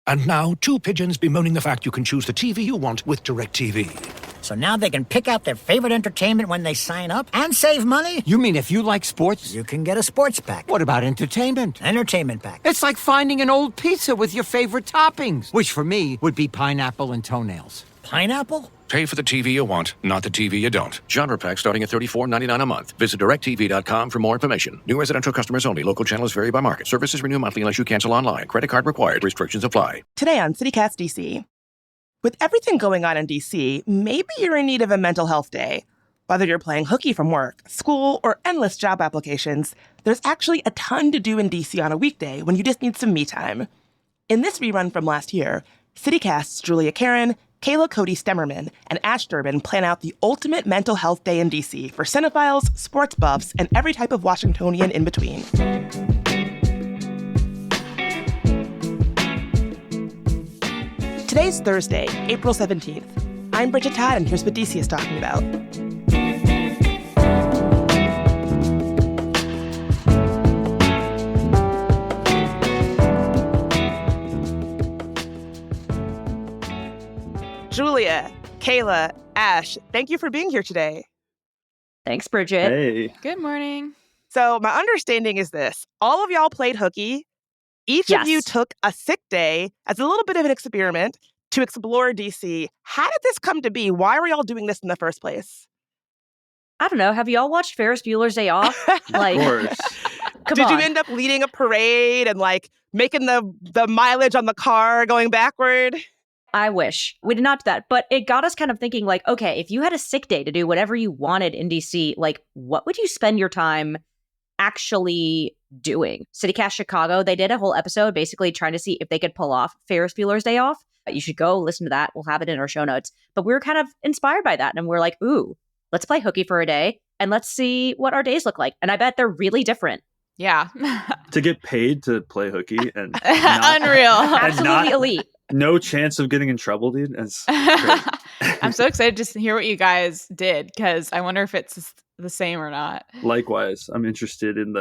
And now, 2 pigeons bemoaning the fact you can choose the TV you want with DirecTV. So now they can pick out their favorite entertainment when they sign up and save money? You mean if you like sports? You can get a sports pack. What about entertainment? Entertainment pack. It's like finding an old pizza with your favorite toppings, which for me would be pineapple and toenails. Pineapple? Pay for the TV you want, not the TV you don't. Genre pack starting at $34.99 a month. Visit DirecTV.com for more information. New residential customers only. Local channels vary by market. Services renew monthly unless you cancel online. Credit card required. Restrictions apply. Today on CityCast DC. With everything going on in DC, maybe you're in need of a mental health day. Whether you're playing hooky from work, school, or endless job applications, there's actually a ton to do in DC on a weekday when you just need some me time. In this rerun from last year, CityCast's Julia Caron, Kayla Cody Stemmerman, and Ash Durbin plan out the ultimate mental health day in DC for cinephiles, sports buffs, and every type of Washingtonian in between. Today's Thursday, April 17th. I'm Bridget Todd, and here's what DC is talking about. Julia, Kayla, Ash, thank you for being here today. Thanks, Bridget. Hey. Good morning. So my understanding is this. All of y'all played hooky. Each of you took a sick day as a little bit of an experiment to explore DC. How did this come to be? Why were y'all doing this in the first place? I don't know. Have y'all watched Ferris Bueller's Day Off? Like, Of course. Did you end up leading a parade and like making the mileage on the car going backward? I wish. We did not do that. But it got us kind of thinking like, okay, if you had a sick day to do whatever you wanted in DC, like what would you spend your time actually doing? CityCast Chicago, they did a whole episode basically trying to see if they could pull off Ferris Bueller's Day Off. You should go listen to that. We'll have it in our show notes. But we were kind of inspired by that. And we're like, ooh, let's play hooky for a day and let's see what our days look like. And I bet they're really different. Yeah. To get paid to play hooky and Unreal. Absolutely elite. No chance of getting in trouble, dude. It's great. I'm so excited just to hear what you guys did because I wonder if it's the same or not. Likewise, I'm interested in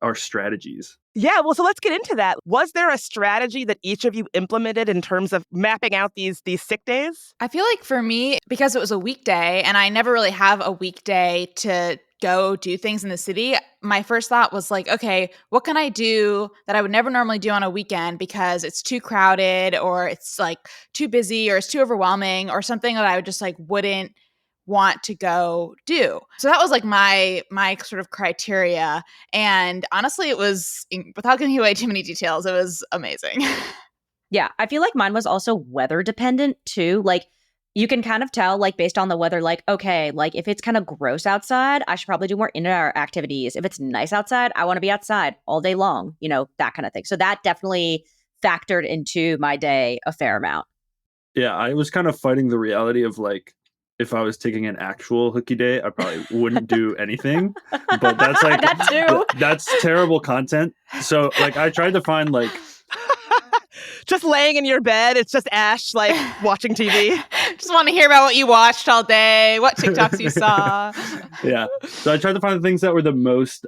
our strategies. Yeah, well, so let's get into that. Was there a strategy that each of you implemented in terms of mapping out these sick days? I feel like for me, because it was a weekday and I never really have a weekday to go do things in the city, my first thought was like, okay, what can I do that I would never normally do on a weekend because it's too crowded or it's like too busy or it's too overwhelming or something that I would just like wouldn't want to go do. So that was like my sort of criteria. And honestly, it was, without giving away too many details, it was amazing. Yeah, I feel like mine was also weather dependent too. Like you can kind of tell like based on the weather, like, okay, like if it's kind of gross outside, I should probably do more indoor activities. If it's nice outside, I want to be outside all day long, you know, that kind of thing. So that definitely factored into my day a fair amount. Yeah, I was kind of fighting the reality of like, if I was taking an actual hooky day, I probably wouldn't do anything. But that's like that too. That's terrible content. So like I tried to find like just laying in your bed, it's just Ash like watching TV. Just want to hear about what you watched all day, what TikToks you saw. Yeah. So I tried to find the things that were the most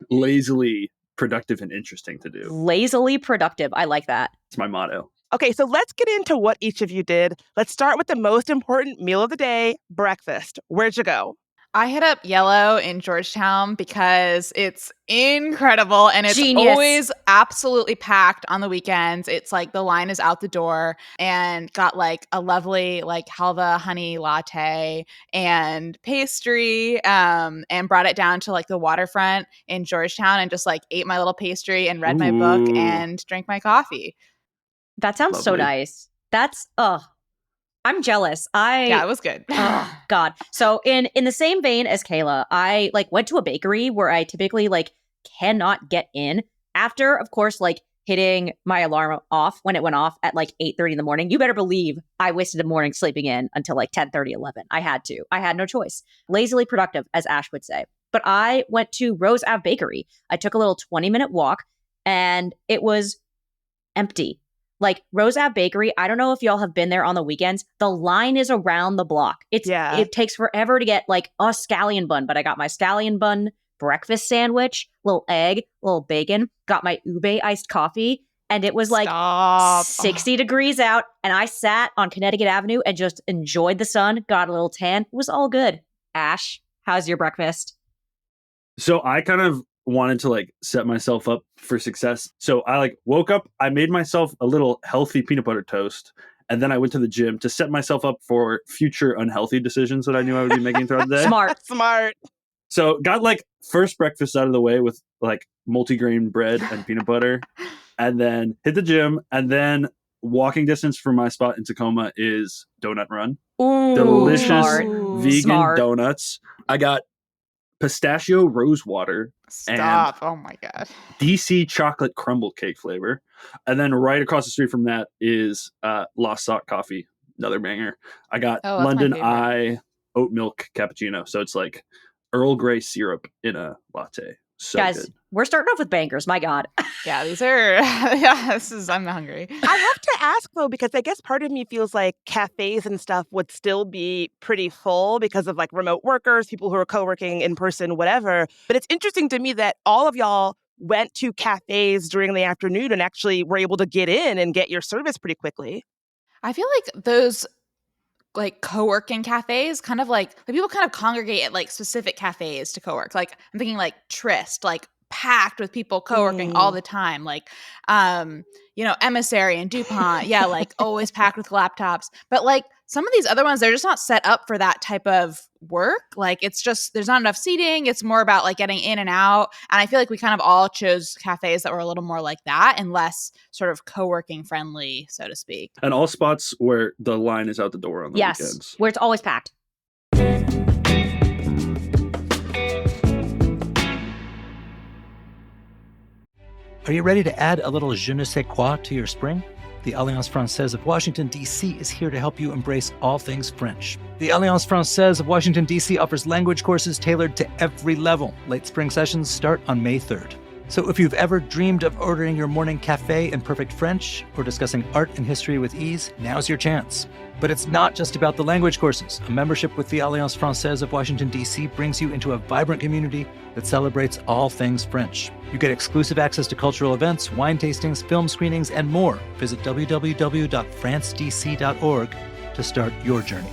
lazily productive and interesting to do. Lazily productive. I like that. It's my motto. Okay, so let's get into what each of you did. Let's start with the most important meal of the day, breakfast. Where'd you go? I hit up Yellow in Georgetown because it's incredible and it's Genius. Always absolutely packed on the weekends. It's like the line is out the door and got like a lovely like halva honey latte and pastry and brought it down to like the waterfront in Georgetown and just like ate my little pastry and read my book and drank my coffee. That sounds so nice. That's, I'm jealous. Yeah, it was good. Oh, God. So in the same vein as Kayla, I like went to a bakery where I typically like cannot get in after, of course, like hitting my alarm off when it went off at like 8:30 in the morning. You better believe I wasted a morning sleeping in until like 10:30, 11. I had to. I had no choice. Lazily productive, as Ash would say. But I went to Rose Ave Bakery. I took a little 20-minute walk and it was empty. Like Rose Ave Bakery, I don't know if y'all have been there on the weekends. The line is around the block. It takes forever to get like a scallion bun, but I got my scallion bun breakfast sandwich, little egg, little bacon, got my ube iced coffee, and it was like Stop. 60 degrees out, and I sat on Connecticut Avenue and just enjoyed the sun, got a little tan. It was all good. Ash, how's your breakfast? So I kind of wanted to like set myself up for success. So I like woke up, I made myself a little healthy peanut butter toast, and then I went to the gym to set myself up for future unhealthy decisions that I knew I would be making throughout the day. Smart. Smart. So got like first breakfast out of the way with like multigrain bread and peanut butter, and then hit the gym, and then walking distance from my spot in Tacoma is Donut Run. Ooh, Delicious smart. vegan Smart. donuts. I got pistachio rose water, Stop. Oh my God. DC chocolate crumble cake flavor. And then right across the street from that is Lost Sock Coffee, another banger. I got Oh, that's my London favorite. Eye oat milk cappuccino. So it's like Earl Grey syrup in a latte. So Guys, good. we're starting off with bangers. My God. Yeah, these are, yeah, I'm hungry. I have to ask, though, because I guess part of me feels like cafes and stuff would still be pretty full because of like remote workers, people who are co-working in person, whatever. But it's interesting to me that all of y'all went to cafes during the afternoon and actually were able to get in and get your service pretty quickly. I feel like those like co-working cafes kind of like people kind of congregate at like specific cafes to co-work. Like I'm thinking like Tryst, like packed with people co-working all the time. Like Emissary and DuPont, yeah, like always packed with laptops. But like some of these other ones, they're just not set up for that type of work. Like it's just there's not enough seating. It's more about like getting in and out. And I feel like we kind of all chose cafes that were a little more like that and less sort of co-working friendly, so to speak. And all spots where the line is out the door on the Yes, weekends. where it's always packed. Are you ready to add a little je ne sais quoi to your spring? The Alliance Française of Washington, D.C. is here to help you embrace all things French. The Alliance Française of Washington, D.C. offers language courses tailored to every level. Late spring sessions start on May 3rd. So if you've ever dreamed of ordering your morning café in perfect French or discussing art and history with ease, now's your chance. But it's not just about the language courses. A membership with the Alliance Française of Washington, D.C. brings you into a vibrant community that celebrates all things French. You get exclusive access to cultural events, wine tastings, film screenings, and more. Visit www.francedc.org to start your journey.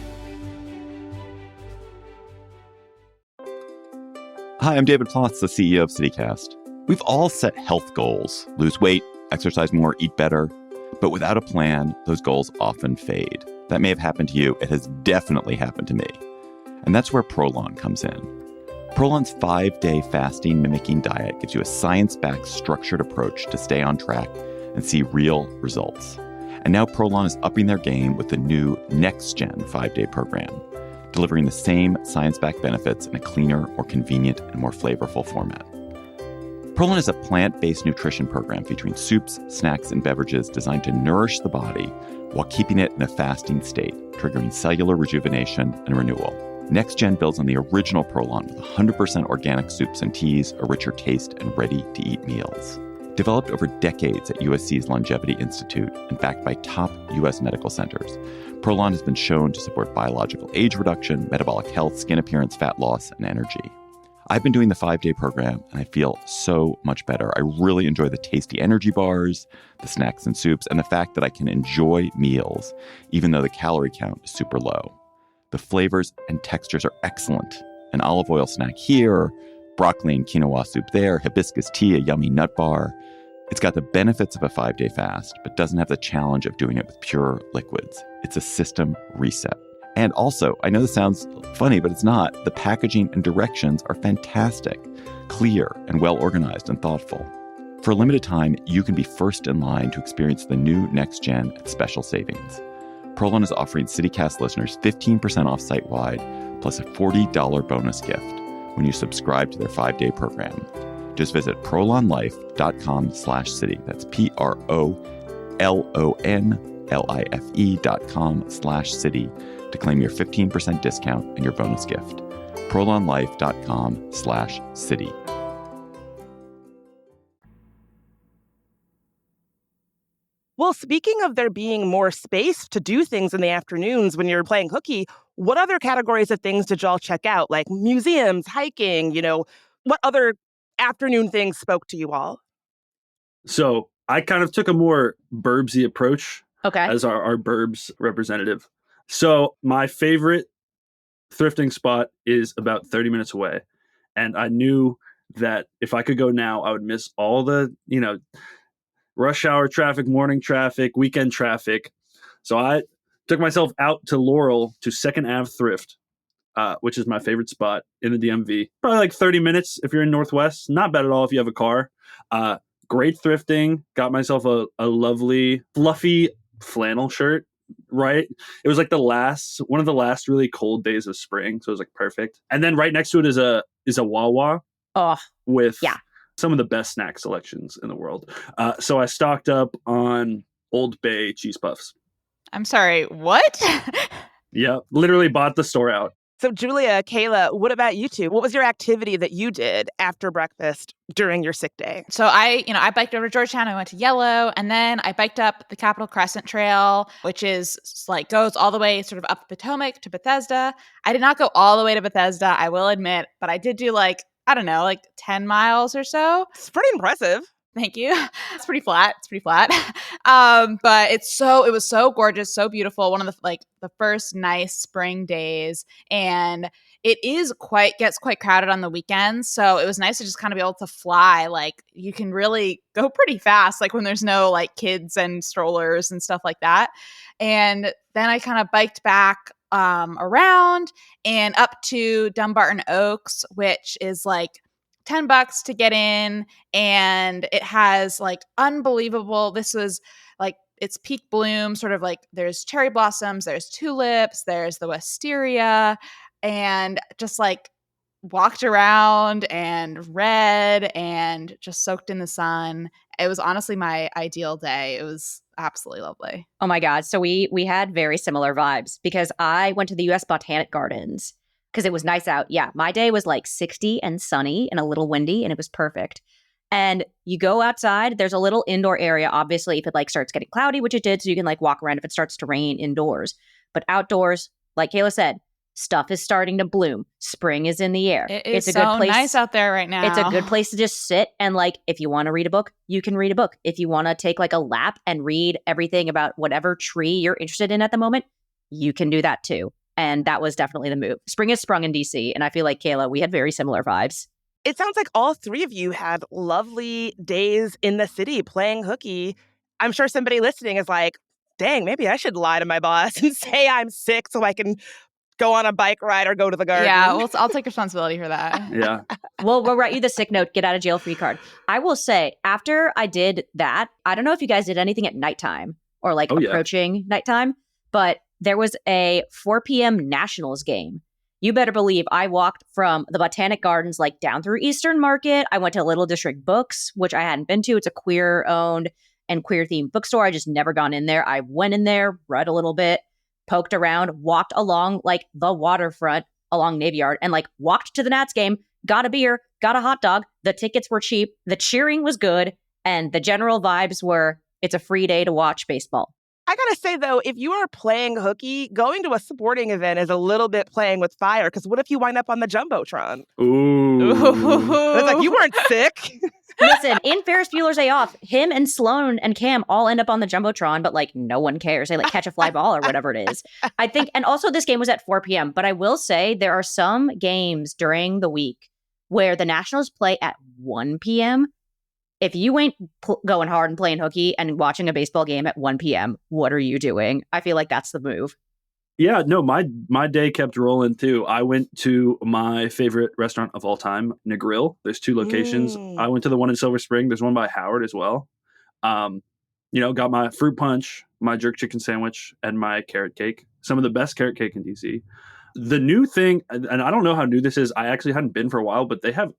Hi, I'm David Plotz, the CEO of CityCast. We've all set health goals: lose weight, exercise more, eat better. But without a plan, those goals often fade. That may have happened to you. It has definitely happened to me. And that's where Prolon comes in. Prolon's 5-day fasting mimicking diet gives you a science-backed, structured approach to stay on track and see real results. And now Prolon is upping their game with the new next-gen 5-day program, delivering the same science-backed benefits in a cleaner, more convenient, and more flavorful format. Prolon is a plant-based nutrition program featuring soups, snacks, and beverages designed to nourish the body while keeping it in a fasting state, triggering cellular rejuvenation and renewal. Next-Gen builds on the original Prolon with 100% organic soups and teas, a richer taste, and ready-to-eat meals. Developed over decades at USC's Longevity Institute and backed by top U.S. medical centers, Prolon has been shown to support biological age reduction, metabolic health, skin appearance, fat loss, and energy. I've been doing the 5-day program, and I feel so much better. I really enjoy the tasty energy bars, the snacks and soups, and the fact that I can enjoy meals, even though the calorie count is super low. The flavors and textures are excellent. An olive oil snack here, broccoli and quinoa soup there, hibiscus tea, a yummy nut bar. It's got the benefits of a 5-day fast, but doesn't have the challenge of doing it with pure liquids. It's a system reset. And also, I know this sounds funny, but it's not. The packaging and directions are fantastic, clear, and well organized and thoughtful. For a limited time, you can be first in line to experience the new Next Gen at special savings. Prolon is offering CityCast listeners 15% off site-wide, plus a $40 bonus gift when you subscribe to their 5-day program. Just visit prolonlife.com/city. That's PROLONLIFE.com/city to claim your 15% discount and your bonus gift. prolonlife.com/city. Well, speaking of there being more space to do things in the afternoons when you're playing hooky, what other categories of things did y'all check out? Like museums, hiking, what other afternoon things spoke to you all? So I kind of took a more burbsy approach Okay. as our burbs representative. So my favorite thrifting spot is about 30 minutes away. And I knew that if I could go now, I would miss all the, rush hour traffic, morning traffic, weekend traffic. So I took myself out to Laurel to Second Ave Thrift, which is my favorite spot in the DMV. Probably like 30 minutes if you're in Northwest. Not bad at all if you have a car. Great thrifting. Got myself a lovely, fluffy flannel shirt. Right, it was like one of the last really cold days of spring, so it was like perfect. And then right next to it is a Wawa with some of the best snack selections in the world. So I stocked up on Old Bay cheese puffs. I'm sorry, what? Yeah, literally bought the store out. So Julia, Kayla, what about you two? What was your activity that you did after breakfast during your sick day? So I biked over to Georgetown. I went to Yellow, and then I biked up the Capitol Crescent Trail, which is like goes all the way sort of up Potomac to Bethesda. I did not go all the way to Bethesda, I will admit, but I did do like 10 miles or so. It's pretty impressive. Thank you. It's pretty flat. But it was so gorgeous, so beautiful. One of the first nice spring days, and it gets quite crowded on the weekends. So it was nice to just kind of be able to fly. Like you can really go pretty fast, like when there's no like kids and strollers and stuff like that. And then I kind of biked back around and up to Dumbarton Oaks, which is like $10 to get in, and it has like unbelievable. This was like it's peak bloom, sort of like there's cherry blossoms, there's tulips, there's the wisteria, and just like walked around and read and just soaked in the sun. It was honestly my ideal day. It was absolutely lovely. Oh my God. So we had very similar vibes because I went to the US Botanic Gardens because it was nice out. Yeah, my day was like 60 and sunny and a little windy, and it was perfect. And you go outside, there's a little indoor area, obviously, if it like starts getting cloudy, which it did, so you can like walk around if it starts to rain indoors. But outdoors, like Kayla said, stuff is starting to bloom. Spring is in the air. It's a good place. Nice out there right now. It's a good place to just sit and like, if you want to read a book, you can read a book. If you want to take like a lap and read everything about whatever tree you're interested in at the moment, you can do that too. And that was definitely the move. Spring has sprung in DC, and I feel like, Kayla, we had very similar vibes. It sounds like all three of you had lovely days in the city playing hooky. I'm sure somebody listening is like, dang, maybe I should lie to my boss and say I'm sick so I can go on a bike ride or go to the garden. Yeah, well, I'll take responsibility for that. Yeah. We'll write you the sick note, get out of jail free card. I will say, after I did that, I don't know if you guys did anything at nighttime or like approaching nighttime, but there was a 4 p.m. Nationals game. You better believe I walked from the Botanic Gardens like down through Eastern Market. I went to Little District Books, which I hadn't been to. It's a queer-owned and queer-themed bookstore. I just never gone in there. I went in there, read a little bit, poked around, walked along like the waterfront along Navy Yard, and like walked to the Nats game, got a beer, got a hot dog. The tickets were cheap. The cheering was good. And the general vibes were, it's a free day to watch baseball. I gotta say, though, if you are playing hooky, going to a sporting event is a little bit playing with fire, because what if you wind up on the Jumbotron? Ooh. It's like, you weren't sick. Listen, in Ferris Bueller's Day Off, him and Sloan and Cam all end up on the Jumbotron, but like no one cares. They like catch a fly ball or whatever it is. I think, and also this game was at 4 p.m., but I will say there are some games during the week where the Nationals play at 1 p.m. If you ain't going hard and playing hooky and watching a baseball game at 1 p.m., what are you doing? I feel like that's the move. Yeah, no, my day kept rolling too. I went to my favorite restaurant of all time, Negril. There's 2 locations. I went to the one in Silver Spring. There's one by Howard as well. Got my fruit punch, my jerk chicken sandwich, and my carrot cake. Some of the best carrot cake in DC. The new thing, and I don't know how new this is. I actually hadn't been for a while, but they have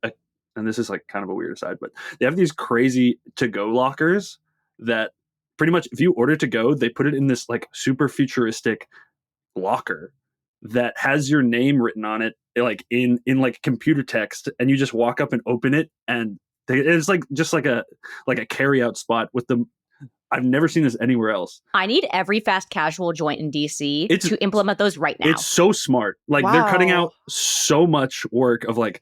and this is like kind of a weird aside, but they have these crazy to-go lockers that pretty much if you order to go, they put it in this like super futuristic locker that has your name written on it, like in like computer text, and you just walk up and open it, and it's like just like a carry-out spot with the. I've never seen this anywhere else. I need every fast casual joint in DC to implement those right now. It's so smart. Like they're cutting out so much work of like,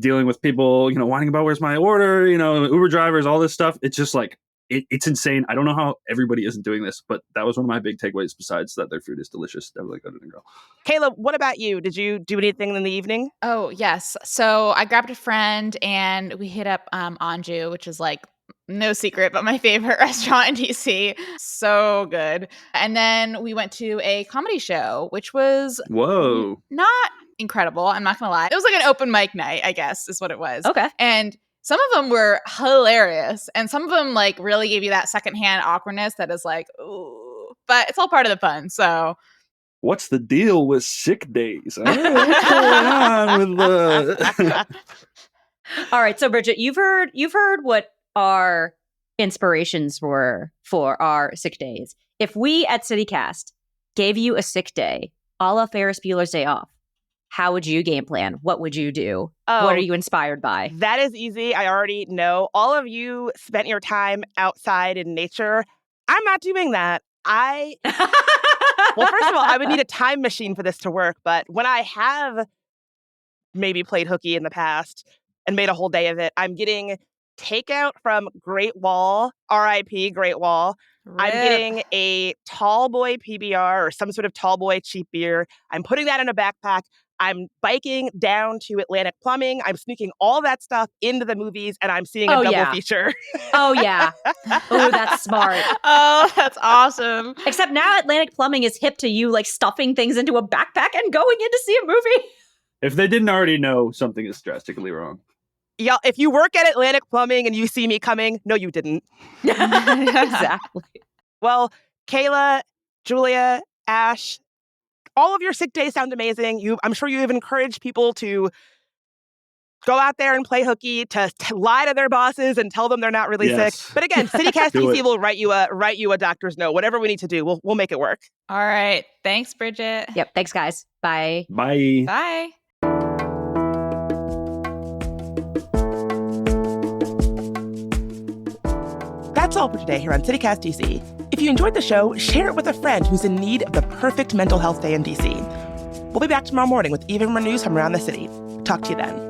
dealing with people, whining about where's my order, Uber drivers, all this stuff. It's just like it's insane. I don't know how everybody isn't doing this, but that was one of my big takeaways, besides that their food is delicious. Definitely go to Grill. Kayla, what about you? Did you do anything in the evening? Oh, yes. So I grabbed a friend and we hit up Anju, which is like no secret, but my favorite restaurant in DC. So good. And then we went to a comedy show, which was Whoa. not incredible. I'm not going to lie. It was like an open mic night, I guess is what it was. Okay. And some of them were hilarious. And some of them like really gave you that secondhand awkwardness that is like, ooh, but it's all part of the fun. So What's the deal with sick days? I don't know what's going on with All right, so Bridget, you've heard what our inspirations were for our sick days. If we at CityCast gave you a sick day, a la Ferris Bueller's Day Off, how would you game plan? What would you do? What are you inspired by? That is easy. I already know. All of you spent your time outside in nature. I'm not doing that. Well, first of all, I would need a time machine for this to work. But when I have maybe played hooky in the past and made a whole day of it, I'm getting takeout from Great Wall, RIP Great Wall. I'm getting a tall boy PBR or some sort of tall boy cheap beer. I'm putting that in a backpack. I'm biking down to Atlantic Plumbing. I'm sneaking all that stuff into the movies, and I'm seeing a double feature. Oh, yeah. Oh, that's smart. Oh, that's awesome. Except now Atlantic Plumbing is hip to you, like, stuffing things into a backpack and going in to see a movie. If they didn't already know, something is drastically wrong. Yeah, if you work at Atlantic Plumbing and you see me coming, no, you didn't. Exactly. Well, Kayla, Julia, Ash, all of your sick days sound amazing. I'm sure you have encouraged people to go out there and play hooky, to lie to their bosses and tell them they're not really sick. But again, CityCast DC will write you a doctor's note. Whatever we need to do, we'll make it work. All right. Thanks, Bridget. Yep. Thanks, guys. Bye. Bye. Bye. That's all for today here on CityCast DC. If you enjoyed the show, share it with a friend who's in need of the perfect mental health day in DC. We'll be back tomorrow morning with even more news from around the city. Talk to you then.